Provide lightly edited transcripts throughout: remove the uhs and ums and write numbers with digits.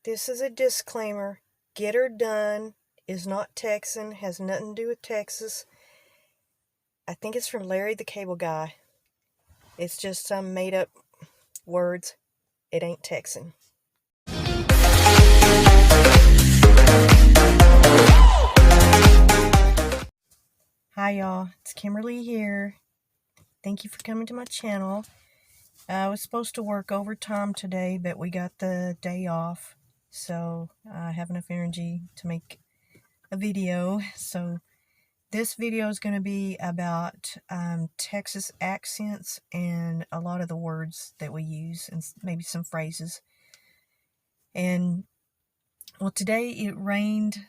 This is a disclaimer. Get Her Done is not Texan, has nothing to do with Texas. I think it's from Larry the Cable Guy. It's just some made up words. It ain't Texan. Hi y'all, it's Kimberly here. Thank you for coming to my channel. I was supposed to work overtime today, but we got the day off. So I have enough energy to make a video. So this video is going to be about Texas accents and a lot of the words that we use and maybe some phrases. And well, today it rained.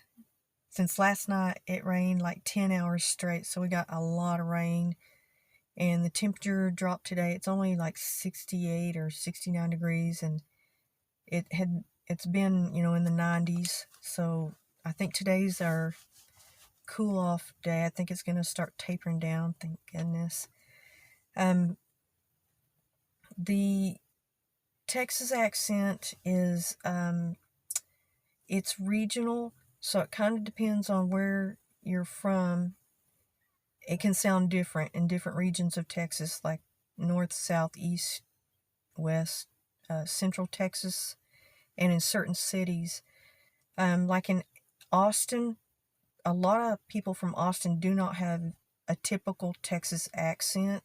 Since last night it rained like 10 hours straight, so we got a lot of rain. And the temperature dropped today. It's only like 68 or 69 degrees, and it's been, in the 90s. So I think today's our cool off day. I think it's going to start tapering down, thank goodness. The Texas accent is it's regional, so it kind of depends on where you're from. It can sound different in different regions of Texas, like north, south, east, west, central Texas, and in certain cities. Like in Austin, a lot of people from Austin do not have a typical Texas accent.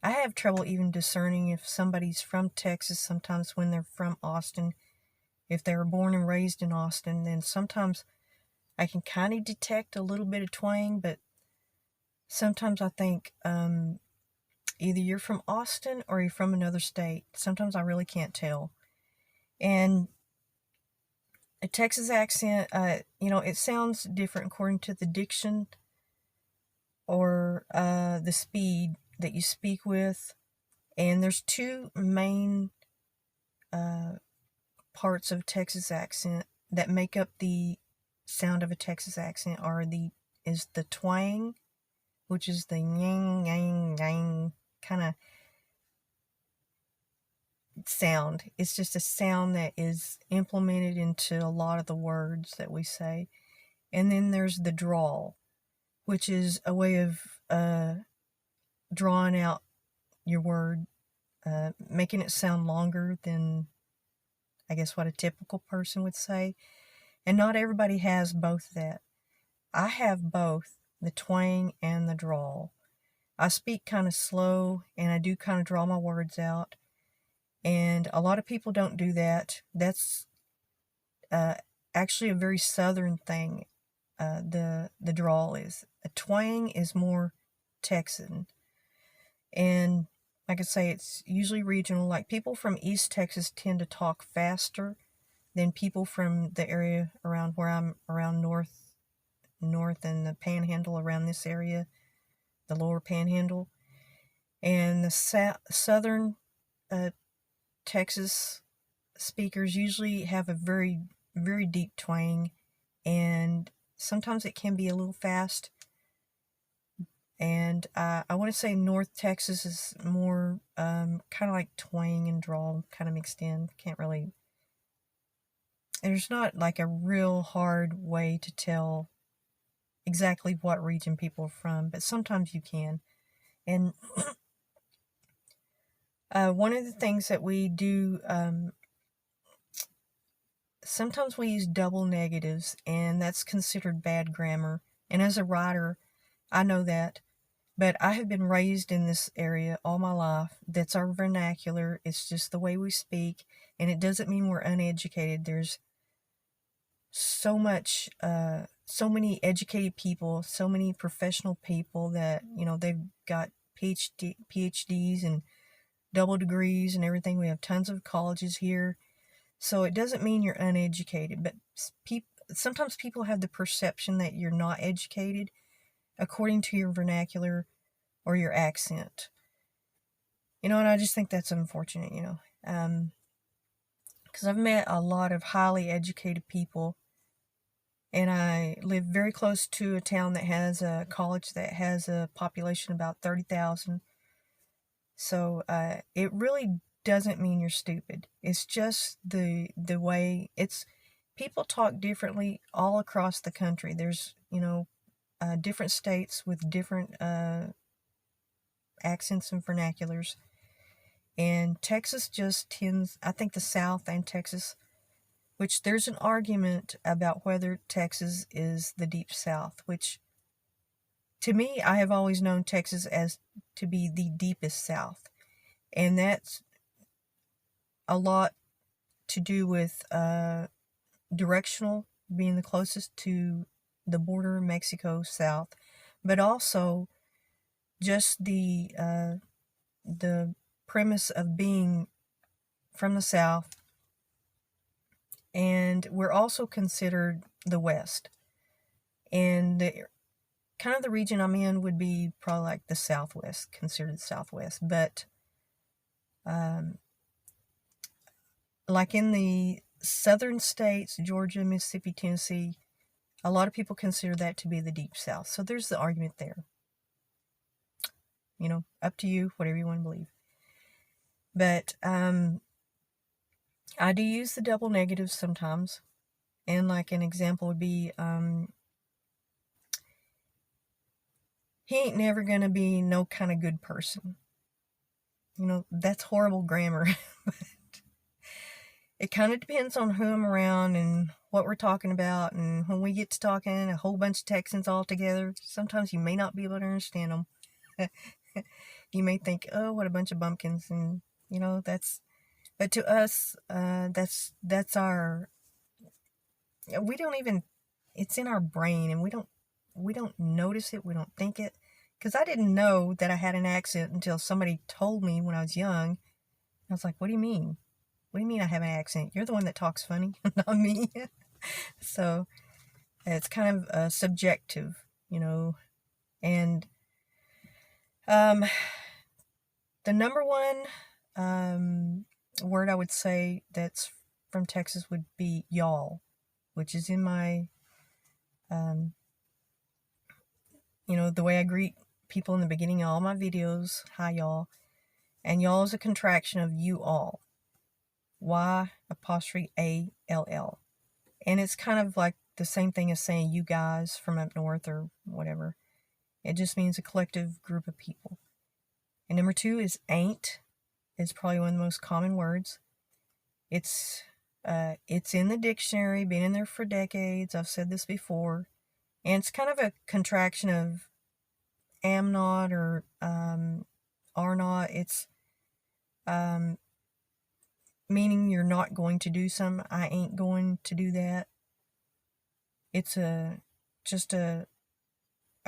I have trouble even discerning if somebody's from Texas sometimes when they're from Austin. If they were born and raised in Austin, then sometimes I can kind of detect a little bit of twang, but sometimes I think either you're from Austin or you're from another state. Sometimes I really can't tell. And a Texas accent, it sounds different according to the diction or the speed that you speak with. And there's two main parts of Texas accent that make up the sound of a Texas accent is the twang, which is the yang, yang, yang kind of sound. It's just a sound that is implemented into a lot of the words that we say. And then there's the drawl, which is a way of drawing out your word, making it sound longer than, I guess, what a typical person would say. And not everybody has both that. I have both, the twang and the drawl. I speak kind of slow, and I do kind of draw my words out. And a lot of people don't do that. That's actually a very southern thing. The drawl is. A twang is more Texan. And like I say, it's usually regional. Like people from East Texas tend to talk faster than people from the area around where I'm, around north and the panhandle around this area, the lower panhandle. And the southern Texas speakers usually have a very, very deep twang, and sometimes it can be a little fast. And I want to say North Texas is more kind of like twang and drawl kind of mixed in. There's not like a real hard way to tell exactly what region people are from, but sometimes you can. And one of the things that we do, sometimes we use double negatives, and that's considered bad grammar. And as a writer, I know that. But I have been raised in this area all my life. That's our vernacular. It's just the way we speak. And it doesn't mean we're uneducated. There's so many educated people, so many professional people that, they've got PhDs and double degrees and everything. We have tons of colleges here. So it doesn't mean you're uneducated. But sometimes people have the perception that you're not educated according to your vernacular or your accent. And I just think that's unfortunate, because I've met a lot of highly educated people, and I live very close to a town that has a college that has a population about 30,000. So it really doesn't mean you're stupid. It's just the way people talk differently all across the country. There's, different states with different accents and vernaculars. And Texas just tends, I think the South and Texas, which there's an argument about whether Texas is the Deep South, which to me, I have always known Texas as to be the deepest South. And that's a lot to do with directional, being the closest to the border of Mexico South, but also just the premise of being from the South. And we're also considered the West. And kind of the region I'm in would be probably like the Southwest, considered the Southwest. But like in the southern states, Georgia, Mississippi, Tennessee, a lot of people consider that to be the Deep South. So there's the argument there. Up to you, whatever you want to believe. But I do use the double negatives sometimes. And like an example would be, he ain't never going to be no kind of good person. That's horrible grammar. But it kind of depends on who I'm around and what we're talking about. And when we get to talking, a whole bunch of Texans all together, sometimes you may not be able to understand them. You may think, oh, what a bunch of bumpkins. And, but to us, that's our, we don't even, it's in our brain, and we don't notice it. We don't think it. Because I didn't know that I had an accent until somebody told me when I was young. I was like, what do you mean? What do you mean I have an accent? You're the one that talks funny, not me. So it's kind of subjective, And the number one word I would say that's from Texas would be y'all, which is in my, the way I greet people in the beginning of all my videos. Hi, y'all. And y'all is a contraction of you all. Y''ALL. And it's kind of like the same thing as saying you guys from up north or whatever. It just means a collective group of people. And number 2 is ain't. It's probably one of the most common words. It's in the dictionary, been in there for decades. I've said this before. And it's kind of a contraction of am not or are not. It's meaning you're not going to do something. I ain't going to do that. It's just a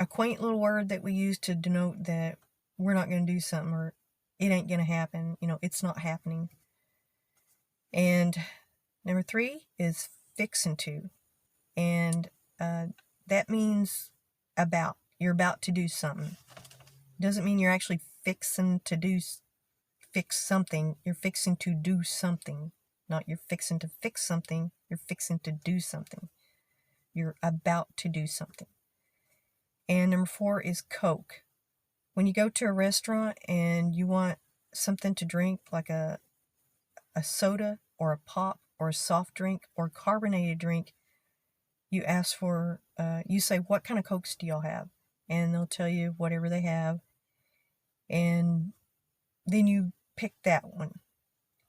quaint little word that we use to denote that we're not going to do something, or it ain't going to happen. It's not happening. And number 3 is fixin' to. And that means about. You're about to do something. Doesn't mean you're actually fixing to fix something. You're fixing to do something. Not you're fixing to fix something. You're fixing to do something. You're about to do something. And number 4 is Coke. When you go to a restaurant and you want something to drink, like a soda or a pop or a soft drink or a carbonated drink, you ask for, you say, what kind of Cokes do y'all have? And they'll tell you whatever they have. And then you pick that one.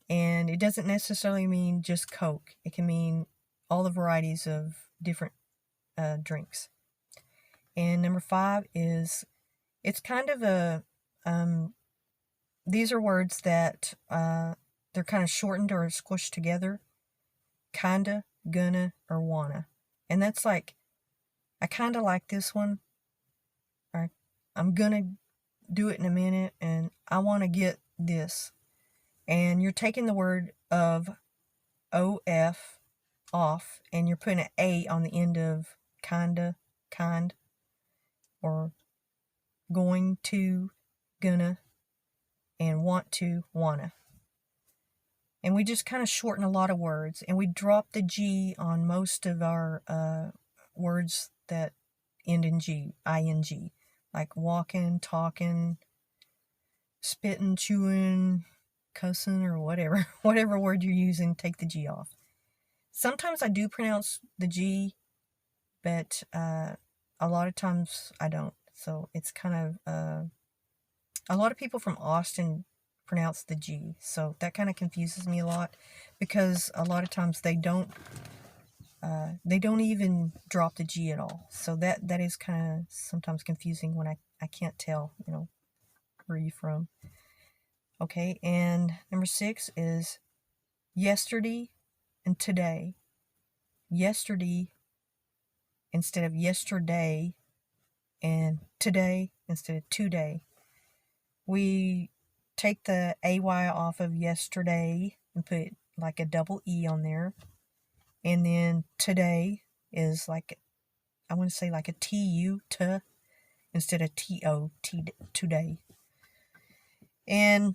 And it doesn't necessarily mean just Coke. It can mean all the varieties of different drinks. And number 5 is, it's kind of a, these are words that they're kind of shortened or squished together. Kinda, gonna, or wanna. And that's like, I kind of like this one. Or I'm gonna do it in a minute, and I want to get this. And you're taking the word of OF off, and you're putting an A on the end of kinda, kind, or going to, gonna, and want to, wanna. And we just kind of shorten a lot of words, and we drop the G on most of our words that end in G, like walking, talking, spitting, chewing, cousin or whatever, whatever word you're using, take the G off. Sometimes I do pronounce the G, but a lot of times I don't. So it's kind of, a lot of people from Austin pronounce the G. So that kind of confuses me a lot because a lot of times they don't even drop the G at all. So that is kind of sometimes confusing when I can't tell, where you're from. Okay, and number 6 is yesterday and today. Yesterday instead of yesterday, and today instead of today. We take the AY off of yesterday and put like a double E on there. And then today is like, I want to say like a TU, to, instead of TO, today. And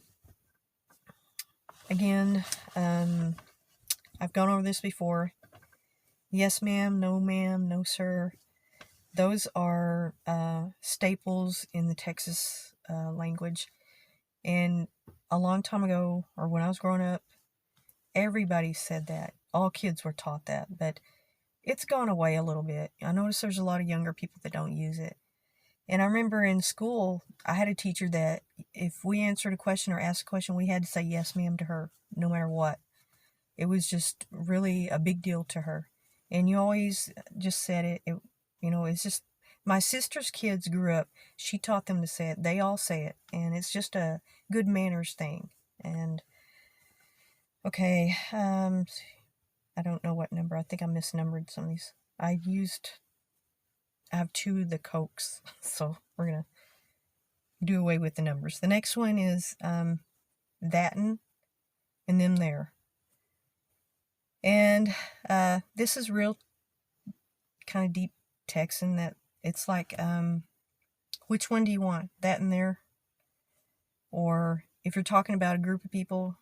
again, I've gone over this before. Yes, ma'am, no, sir. Those are staples in the Texas language. And a long time ago, or when I was growing up, everybody said that. All kids were taught that, but it's gone away a little bit. I notice there's a lot of younger people that don't use it. And I remember in school, I had a teacher that if we answered a question or asked a question, we had to say yes, ma'am to her, no matter what. It was just really a big deal to her. And you always just said it. It's just, my sister's kids grew up. She taught them to say it. They all say it. And it's just a good manners thing. And, okay, I don't know what number. I think I misnumbered some of these. I have 2 of the Cokes, so we're going to do away with the numbers. The next one is that'n and them there. And this is real kind of deep Texan, that it's like, which one do you want? That and there? Or if you're talking about a group of people,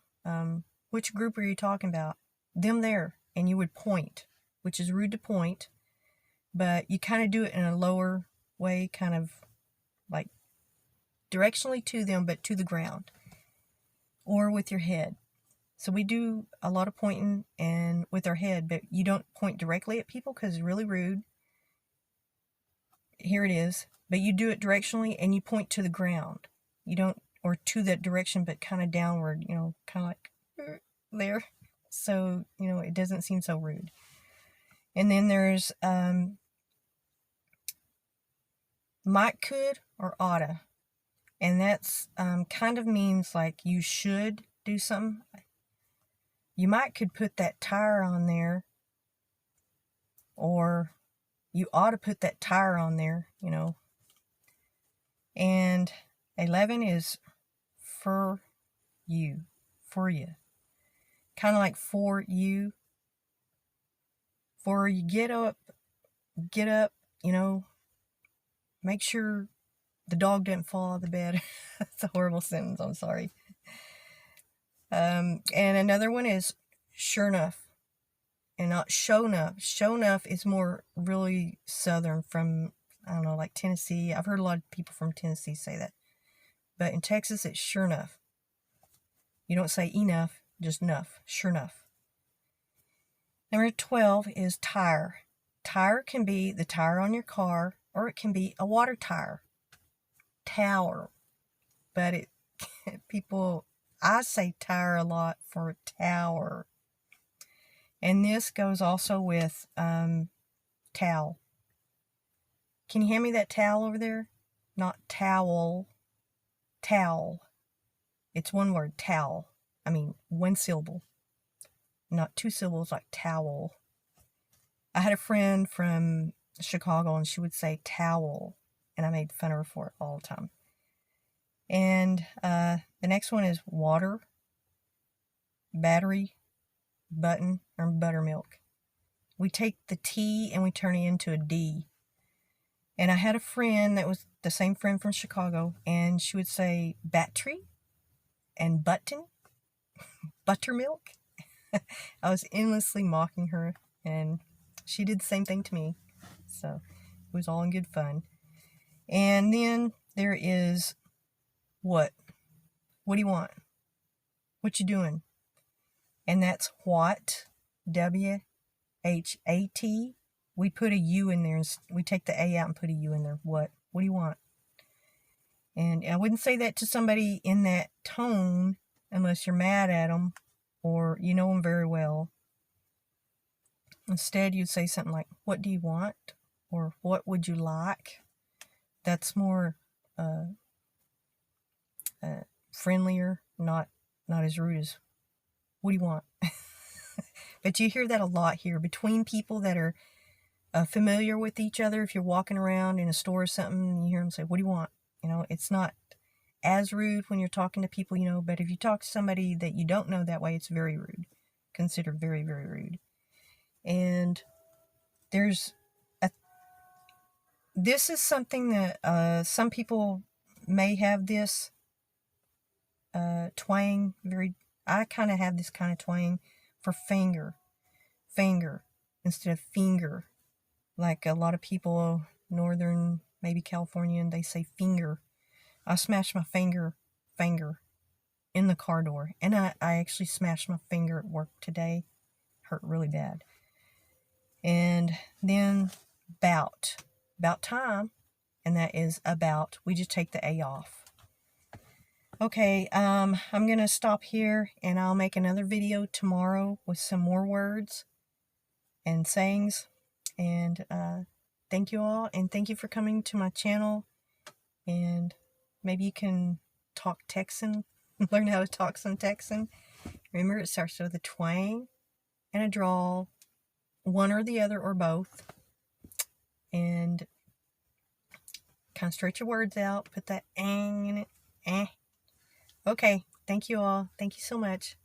which group are you talking about? Them there. And you would point, which is rude to point, but you kind of do it in a lower way, kind of like directionally to them, but to the ground, or with your head. So we do a lot of pointing and with our head, but you don't point directly at people because it's really rude. Here it is. But you do it directionally and you point to the ground. You don't, or to that direction, but kind of downward, kind of like there. So, it doesn't seem so rude. And then there's might, could, or oughta. And that's kind of means like you should do something. You might could put that tire on there, or you ought to put that tire on there, And 11 is for you. Kind of like for you get up, make sure the dog didn't fall out of the bed. That's a horrible sentence, I'm sorry. And another one is sure enough, and not show enough. Show enough is more really southern, from, I don't know, like Tennessee. I've heard a lot of people from Tennessee say that. But in Texas, it's sure enough. You don't say enough, just enough, sure enough. Number 12 is tire. Tire can be the tire on your car, or it can be a water tire. Tower. But I say tire a lot for tower. And this goes also with towel. Can you hand me that towel over there? Not towel. Towel. It's one word, towel. I mean, one syllable. Not 2 syllables, like towel. I had a friend from Chicago, and she would say towel. And I made fun of her for it all the time. And the next one is water, battery, button, or buttermilk. We take the T and we turn it into a D. And I had a friend that was the same friend from Chicago, and she would say battery and button, buttermilk. I was endlessly mocking her, and she did the same thing to me. So it was all in good fun. And then there is what? What do you want? What you doing? And that's what, W-H-A-T. We put a U in there. We take the A out and put a U in there. What? What do you want? And I wouldn't say that to somebody in that tone unless you're mad at them or you know them very well. Instead, you'd say something like, what do you want? Or what would you like? That's more friendlier, not as rude as, what do you want? But you hear that a lot here between people that are familiar with each other. If you're walking around in a store or something, you hear them say, what do you want? You know, it's not as rude when you're talking to people you know, but if you talk to somebody that you don't know that way, it's very rude. Considered very, very rude. And this is something that some people may have this twang. I kind of have this kind of twang for finger instead of finger. Like a lot of people, northern, maybe Californian, they say finger. I smashed my finger in the car door. And I actually smashed my finger at work today. Hurt really bad. And then about time. And that is about. We just take the A off. Okay, I'm going to stop here and I'll make another video tomorrow with some more words and sayings. And thank you all, and thank you for coming to my channel. And maybe you can talk Texan, learn how to talk some Texan. Remember, it starts with a twang and a drawl, one or the other or both. And kind of stretch your words out, put that ang in it. Eh. Okay, thank you all. Thank you so much.